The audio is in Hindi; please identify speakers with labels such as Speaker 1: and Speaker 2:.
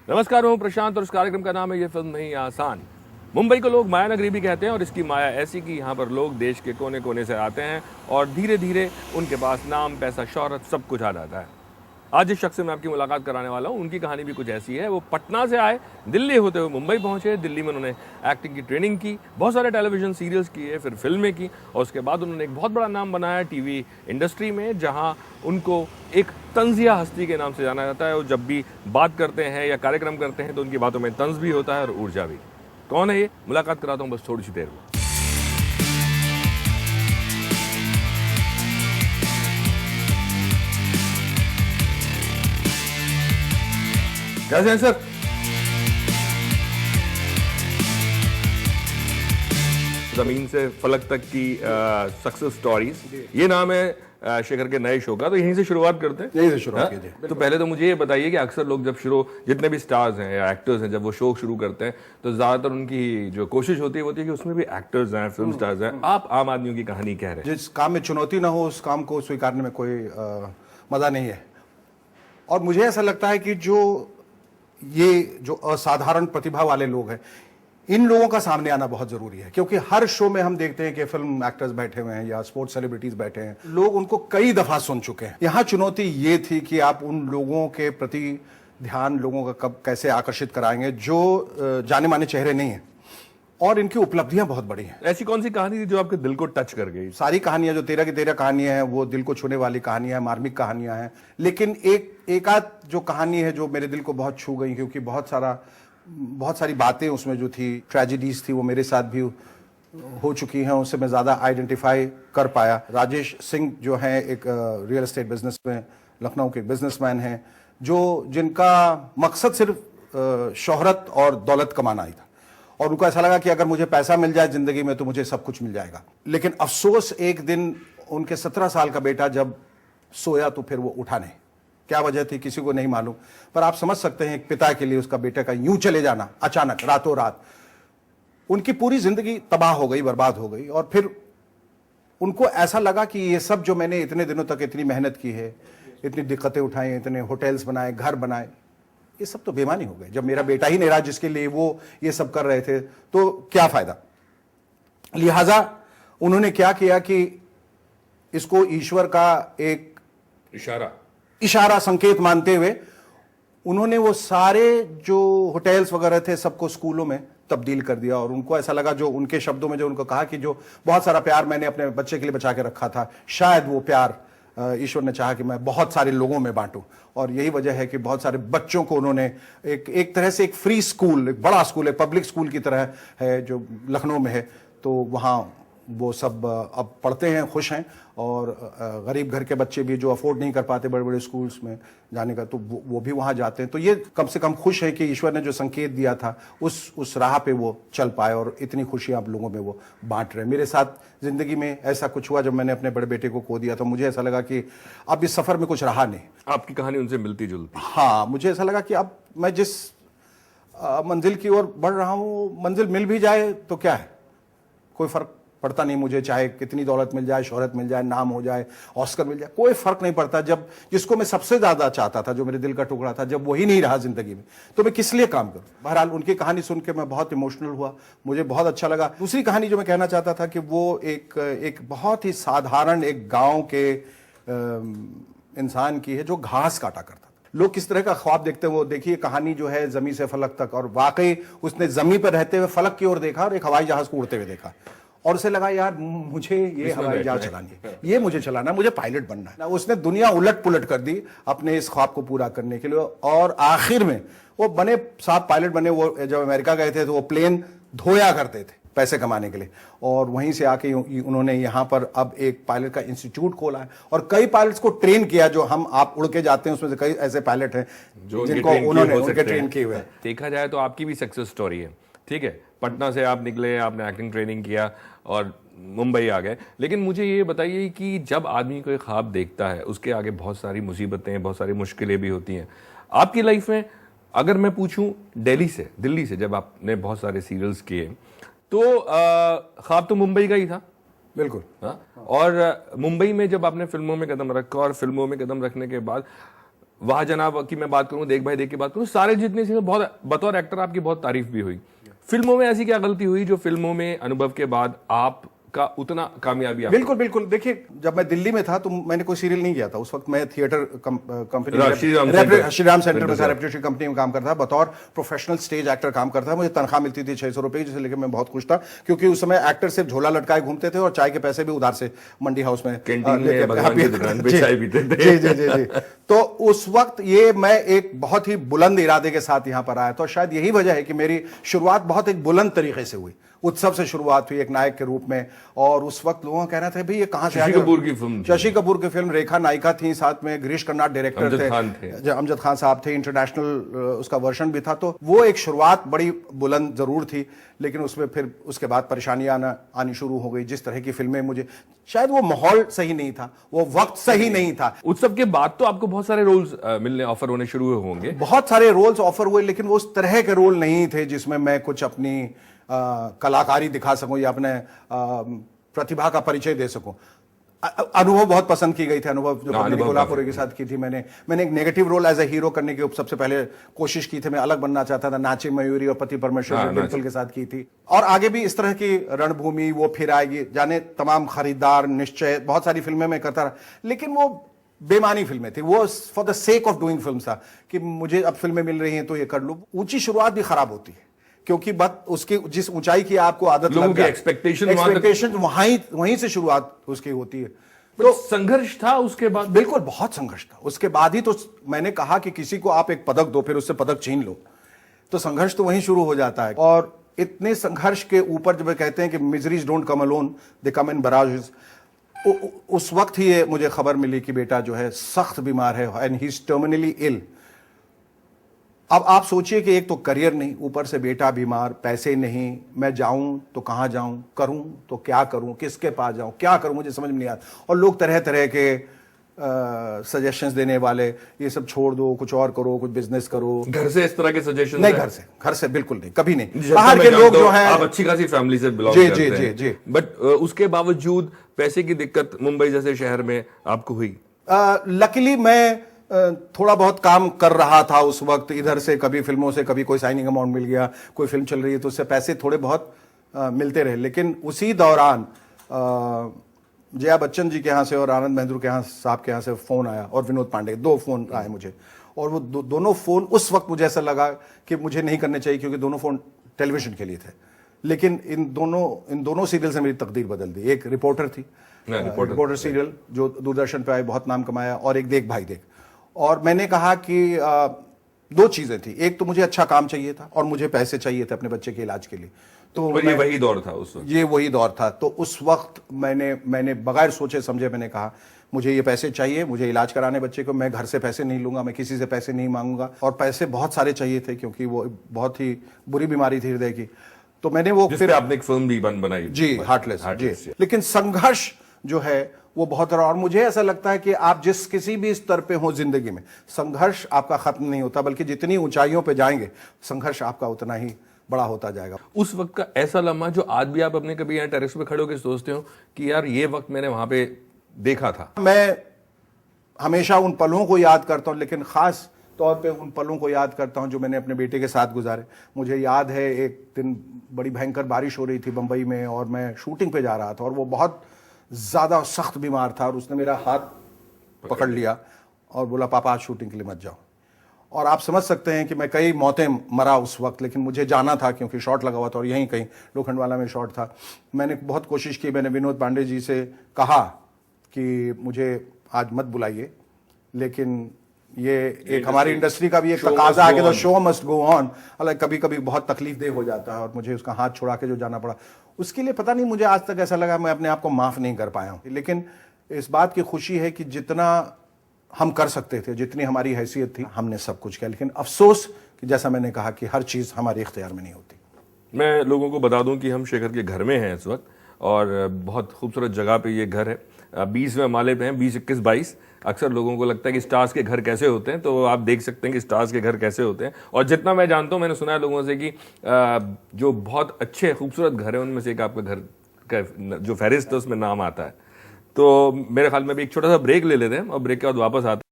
Speaker 1: नमस्कार, मैं हूं प्रशांत और इस कार्यक्रम का नाम है ये फिल्म नहीं आसान। मुंबई को लोग माया नगरी भी कहते हैं और इसकी माया ऐसी कि यहाँ पर लोग देश के कोने कोने से आते हैं और धीरे धीरे उनके पास नाम, पैसा, शोहरत सब कुछ आ जाता है। आज जिस शख्स से मैं आपकी मुलाकात कराने वाला हूँ उनकी कहानी भी कुछ ऐसी है। वो पटना से आए, दिल्ली होते हुए मुंबई पहुंचे। दिल्ली में उन्होंने एक्टिंग की ट्रेनिंग की, बहुत सारे टेलीविजन सीरियल्स किए, फिर फिल्में की और उसके बाद उन्होंने एक बहुत बड़ा नाम बनाया टीवी इंडस्ट्री में, जहां उनको एक तंजिया हस्ती के नाम से जाना जाता है। और जब भी बात करते हैं या कार्यक्रम करते हैं तो उनकी बातों में तंज भी होता है और ऊर्जा भी। कौन है ये, मुलाकात कराता हूँ बस थोड़ी सी देर में। कैसे हैं सर? जमीन से फलक तक की सक्सेस स्टोरीज, ये नाम है शेखर के नए शो का। तो यहीं से शुरुआत करते हैं।
Speaker 2: यहीं से शुरुआत कीजिए।
Speaker 1: तो पहले तो मुझे ये बताइए कि अक्सर लोग जब जितने भी स्टार्स हैं या एक्टर्स हैं, जब वो शो शुरू करते हैं तो ज्यादातर उनकी जो कोशिश होती है कि उसमें भी एक्टर्स हैं, फिल्म स्टार्स हैं। आप आम आदमियों की कहानी कह रहे हैं।
Speaker 2: जिस काम में चुनौती ना हो उस काम को स्वीकारने में कोई मजा नहीं है। और मुझे ऐसा लगता है कि जो असाधारण प्रतिभा वाले लोग हैं, इन लोगों का सामने आना बहुत जरूरी है। क्योंकि हर शो में हम देखते हैं कि फिल्म एक्टर्स बैठे हुए हैं या स्पोर्ट्स सेलिब्रिटीज बैठे हैं, लोग उनको कई दफा सुन चुके हैं। यहाँ चुनौती ये थी कि आप उन लोगों के प्रति ध्यान लोगों का कब कैसे आकर्षित कराएंगे जो जाने माने चेहरे नहीं है और इनकी उपलब्धियां बहुत बड़ी हैं।
Speaker 1: ऐसी कौन सी कहानी थी जो आपके दिल को टच कर गई?
Speaker 2: सारी कहानियां जो 13 की 13 कहानियां हैं वो दिल को छूने वाली कहानियां हैं, मार्मिक कहानियां हैं। लेकिन एक आध जो कहानी है जो मेरे दिल को बहुत छू गई, क्योंकि बहुत सारी बातें उसमें जो थी, ट्रेजेडीज थी, वो मेरे साथ भी हो चुकी हैं। उससे मैं ज्यादा आइडेंटिफाई कर पाया। राजेश सिंह जो है एक रियल एस्टेट बिजनेस में, लखनऊ के बिजनेसमैन हैं, जिनका मकसद सिर्फ शोहरत और दौलत कमाना ही था। और उनको ऐसा लगा कि अगर मुझे पैसा मिल जाए जिंदगी में तो मुझे सब कुछ मिल जाएगा। लेकिन अफसोस, एक दिन उनके 17 साल का बेटा जब सोया तो फिर वो उठा नहीं। क्या वजह थी किसी को नहीं मालूम, पर आप समझ सकते हैं एक पिता के लिए उसका बेटे का यूं चले जाना अचानक, रातों रात, उनकी पूरी जिंदगी तबाह हो गई, बर्बाद हो गई। और फिर उनको ऐसा लगा कि ये सब जो मैंने इतने दिनों तक इतनी मेहनत की है, इतनी दिक्कतें उठाई, इतने होटल्स बनाए, घर बनाए, ये सब तो बेमानी हो गए। जब मेरा बेटा ही नहीं रहा जिसके लिए वो ये सब कर रहे थे तो क्या फायदा। लिहाजा उन्होंने क्या किया कि इसको ईश्वर का एक इशारा संकेत मानते हुए उन्होंने वो सारे जो होटल्स वगैरह थे सबको स्कूलों में तब्दील कर दिया। और उनको ऐसा लगा, जो उनके शब्दों में जो उनको कहा कि जो बहुत सारा प्यार मैंने अपने बच्चे के लिए बचा के रखा था, शायद वो प्यार ईश्वर ने चाहा कि मैं बहुत सारे लोगों में बांटूं। और यही वजह है कि बहुत सारे बच्चों को उन्होंने एक तरह से एक फ्री स्कूल, एक बड़ा स्कूल, एक पब्लिक स्कूल की तरह है जो लखनऊ में है, तो वहाँ वो सब अब पढ़ते हैं, खुश हैं। और गरीब घर के बच्चे भी जो अफोर्ड नहीं कर पाते बड़े बड़े स्कूल्स में जाने का, तो वो भी वहाँ जाते हैं। तो ये कम से कम खुश है कि ईश्वर ने जो संकेत दिया था उस राह पे वो चल पाए और इतनी खुशियाँ आप लोगों में वो बांट रहे हैं। मेरे साथ जिंदगी में ऐसा कुछ हुआ जब मैंने अपने बड़े बेटे को खो दिया, तो मुझे ऐसा लगा कि अब इस सफर में कुछ रहा नहीं।
Speaker 1: आपकी कहानी उनसे मिलती जुलती?
Speaker 2: हाँ, मुझे ऐसा लगा कि अब मैं जिस मंजिल की ओर बढ़ रहा हूँ, मंजिल मिल भी जाए तो क्या है, कोई फर्क पड़ता नहीं मुझे। चाहे कितनी दौलत मिल जाए, शोहरत मिल जाए, नाम हो जाए, ऑस्कर मिल जाए, कोई फर्क नहीं पड़ता। जब जिसको मैं सबसे ज्यादा चाहता था, जो मेरे दिल का टुकड़ा था, जब वही नहीं रहा जिंदगी में, तो मैं किस लिए काम करूं। बहरहाल उनकी कहानी सुन के मैं बहुत इमोशनल हुआ, मुझे बहुत अच्छा लगा। दूसरी कहानी जो मैं कहना चाहता था कि वो एक बहुत ही साधारण एक गांव के इंसान की है जो घास काटा करता था। लोग किस तरह का ख्वाब देखते हैं वो देखिए। कहानी जो है जमी से फलक तक, और वाकई उसने जमी पर रहते हुए फलक की ओर देखा और एक हवाई जहाज को उड़ते हुए देखा और उसे लगा यार मुझे ये हवाई जहाज चलानी है, ये मुझे चलाना है, मुझे पायलट बनना है। उसने दुनिया उलट पुलट कर दी अपने इस ख्वाब को पूरा करने के लिए। और आखिर में वो बने, साहब पायलट बने। वो जब अमेरिका गए थे तो वो प्लेन धोया करते थे पैसे कमाने के लिए, और वहीं से आके उन्होंने यहाँ पर अब एक पायलट का इंस्टीट्यूट खोला है और कई पायलट्स को ट्रेन किया। जो आप उड़ के जाते हैं उसमें से कई ऐसे पायलट हैं जिनको उन्होंने ट्रेन किए हुए।
Speaker 1: देखा जाए तो आपकी भी सक्सेस स्टोरी है, ठीक है। पटना से आप निकले, आपने एक्टिंग ट्रेनिंग किया और मुंबई आ गए। लेकिन मुझे ये बताइए कि जब आदमी कोई ख्वाब देखता है उसके आगे बहुत सारी मुसीबतें, बहुत सारी मुश्किलें भी होती हैं। आपकी लाइफ में अगर मैं पूछूं दिल्ली से जब आपने बहुत सारे सीरियल्स किए तो ख्वाब तो मुंबई का ही था,
Speaker 2: बिल्कुल।
Speaker 1: और मुंबई में जब आपने फिल्मों में कदम रखा और फिल्मों में कदम रखने के बाद वाह जनाब की मैं बात करूं, देख भाई देख की बात करूं, सारे जितने सीरियल बहुत बतौर एक्टर आपकी बहुत तारीफ भी हुई। फिल्मों में ऐसी क्या गलती हुई जो फिल्मों में अनुभव के बाद आपका उतना कामयाबी
Speaker 2: बिल्कुल बिल्कुल। देखिए, जब मैं दिल्ली में था तो मैंने कोई सीरियल नहीं किया था। उस वक्त मैं थिएटर कंपनी श्रीराम सेंटर में था, रेपुटेशन कंपनी में काम करता था, बतौर प्रोफेशनल स्टेज एक्टर काम करता था। मुझे तनख्वाह मिलती थी 600 रुपए, जिसे लेकर मैं बहुत खुश था, क्योंकि उस समय एक्टर सिर्फ झोला लटकाए घूमते थे और चाय के पैसे भी उधार से मंडी हाउस में जी जी जी जी। तो उस वक्त ये मैं एक बहुत ही बुलंद इरादे के साथ यहां पर आया, तो शायद यही वजह है कि मेरी शुरुआत बहुत एक बुलंद तरीके से हुई। उत्सव से शुरुआत हुई एक नायक के रूप में, और उस वक्त लोगों का कहना था भाई ये कहां से आ गया। शशि कपूर की फिल्म, रेखा नायिका थी, साथ में गिरीश कर्नाड डायरेक्टर थे, अमजद खान साहब थे, इंटरनेशनल उसका वर्जन भी था। तो वो एक शुरुआत बड़ी बुलंद जरूर थी, लेकिन उसमें फिर उसके बाद परेशानियां आनी शुरू हो गई। जिस तरह की फिल्में, मुझे शायद वो माहौल सही नहीं था, वो वक्त सही नहीं था।
Speaker 1: उत्सव के बाद तो आपको बहुत सारे रोल्स मिलने ऑफर होने शुरू होंगे।
Speaker 2: बहुत सारे रोल्स ऑफर हुए, लेकिन वो उस तरह के रोल नहीं थे जिसमें मैं कुछ अपनी कलाकारी दिखा सकूं या अपने प्रतिभा का परिचय दे सकूं। अनुभव बहुत पसंद की गई थी, अनुभव जो पद्मिनी कोल्हापुरी के साथ की थी। मैंने एक negative role as a hero करने की सबसे पहले कोशिश की थी। मैं अलग बनना चाहता था, नाचे मयूरी और पति परमेश्वर बिल्कुल के साथ की थी। और आगे भी इस तरह की रणभूमि, वो फिर आएगी, जाने तमाम, खरीदार, निश्चय, बहुत सारी फिल्में मैं करता रहा, लेकिन वो बेमानी फिल्में थी। वो for the sake of doing film था कि मुझे अब फिल्में मिल रही हैं तो ये कर लूं। ऊंची शुरुआत भी खराब होती है, क्योंकि बात उसकी जिस ऊंचाई की आपको आदत लग गई, एक्सपेक्टेशन वहीं से शुरुआत उसकी होती है।
Speaker 1: तो संघर्ष था उसके बाद?
Speaker 2: बिल्कुल, बहुत संघर्ष था। उसके बाद ही तो मैंने कहा कि किसी को आप एक पदक दो, फिर उससे पदक छीन लो, तो संघर्ष तो वहीं शुरू हो जाता है। और इतने संघर्ष के ऊपर जब कहते हैं कि मिजरीज डोंट कम अलोन, दे कम इन बराजेस, उस वक्त ही मुझे खबर मिली कि बेटा जो है सख्त बीमार है and he is terminally ill. अब आप सोचिए कि एक तो करियर नहीं, ऊपर से बेटा बीमार, पैसे नहीं, मैं जाऊं तो कहां जाऊं, करूं तो क्या करूं, किसके पास जाऊं, क्या करूं, मुझे समझ में नहीं आता। और लोग तरह तरह के सजेशंस देने वाले, ये सब छोड़ दो, कुछ और करो, कुछ बिजनेस करो।
Speaker 1: घर से इस तरह के सजेशन
Speaker 2: नहीं? घर से बिल्कुल नहीं, कभी नहीं। बाहर के लोग जो हैं,
Speaker 1: आप अच्छी खासी फैमिली से बिलोंग करते हैं। जी जी जी। बट उसके बावजूद पैसे की दिक्कत मुंबई जैसे शहर में आपको हुई?
Speaker 2: लकीली मैं थोड़ा बहुत काम कर रहा था उस वक्त, इधर से कभी फिल्मों से, कभी कोई साइनिंग अमाउंट मिल गया, कोई फिल्म चल रही है तो उससे पैसे थोड़े बहुत मिलते रहे। लेकिन उसी दौरान जया बच्चन जी के यहाँ से और आनंद महिंद्र के यहाँ साहब के यहाँ से फोन आया, और विनोद पांडे, 2 फोन आए मुझे। और वो दोनों फोन उस वक्त मुझे ऐसा लगा कि मुझे नहीं करने चाहिए, क्योंकि दोनों फोन टेलीविजन के लिए थे। लेकिन इन दोनों सीरियल से मेरी तकदीर बदल दी। एक रिपोर्टर थी, रिपोर्टर सीरियल जो दूरदर्शन पे आए, बहुत नाम कमाया, और एक देख भाई देख। और मैंने कहा कि 2 चीजें थी, एक तो मुझे अच्छा काम चाहिए था और मुझे पैसे चाहिए थे अपने बच्चे के इलाज के लिए। तो
Speaker 1: ये वही दौर था उस वक्त? ये
Speaker 2: वही दौर था। तो उस वक्त मैंने बगैर सोचे समझे मैंने कहा मुझे ये पैसे चाहिए, मुझे इलाज कराने बच्चे को, मैं घर से पैसे नहीं लूंगा, मैं किसी से पैसे नहीं मांगूंगा। और पैसे बहुत सारे चाहिए थे, क्योंकि वो बहुत ही बुरी बीमारी थी हृदय की। तो मैंने वो फिर
Speaker 1: आपने एक फिल्म भी बनाई
Speaker 2: जी, हार्टलेस जी। लेकिन संघर्ष जो है वो बहुत रहा। और मुझे ऐसा लगता है कि आप जिस किसी भी स्तर पे हो जिंदगी में, संघर्ष आपका खत्म नहीं होता, बल्कि जितनी ऊंचाइयों पे जाएंगे संघर्ष आपका उतना ही बड़ा होता जाएगा।
Speaker 1: उस वक्त का ऐसा लम्हा जो आज भी आप अपने कभी यहाँ टेरेस पे खड़े होकर सोचते हो कि यार ये वक्त मैंने वहां पे देखा था?
Speaker 2: मैं हमेशा उन पलों को याद करता हूं, लेकिन खास तौर पे उन पलों को याद करता हूं जो मैंने अपने बेटे के साथ गुजारे। मुझे याद है एक दिन बड़ी भयंकर बारिश हो रही थी बंबई में, और मैं शूटिंग पे जा रहा था, और वो बहुत ज्यादा सख्त बीमार था, और उसने मेरा हाथ पकड़ लिया और बोला पापा आज शूटिंग के लिए मत जाओ। और आप समझ सकते हैं कि मैं कई मौतें मरा उस वक्त, लेकिन मुझे जाना था क्योंकि शॉट लगा हुआ था, और यहीं कहीं लोखंडवाला में शॉट था। मैंने बहुत कोशिश की, मैंने विनोद पांडे जी से कहा कि मुझे आज मत बुलाइए, लेकिन ये एक हमारी इंडस्ट्री का भी एक तकाजा है कि the show must go on. हालांकि कभी कभी बहुत तकलीफदेह हो जाता है, और मुझे उसका हाथ छुड़ा के जो जाना पड़ा, उसके लिए पता नहीं मुझे आज तक ऐसा लगा मैं अपने आप को माफ नहीं कर पाया हूं। लेकिन इस बात की खुशी है कि जितना हम कर सकते थे, जितनी हमारी हैसियत थी, हमने सब कुछ किया। लेकिन अफसोस कि जैसा मैंने कहा कि हर चीज हमारे इख्तियार में नहीं होती।
Speaker 1: मैं लोगों को बता दूं कि हम शेखर के घर में हैं इस वक्त, और बहुत खूबसूरत जगह पे ये घर है, 20वें माले पे हैं, 20, 21, 22। अक्सर लोगों को लगता है कि स्टार्स के घर कैसे होते हैं, तो आप देख सकते हैं कि स्टार्स के घर कैसे होते हैं। और जितना मैं जानता हूं, मैंने सुना है लोगों से कि जो बहुत अच्छे खूबसूरत घर है उनमें से एक आपका घर का जो फहरिस्त है उसमें नाम आता है। तो मेरे ख्याल में भी एक छोटा सा ब्रेक ले लेते हैं, और ब्रेक के बाद वापस आते हैं।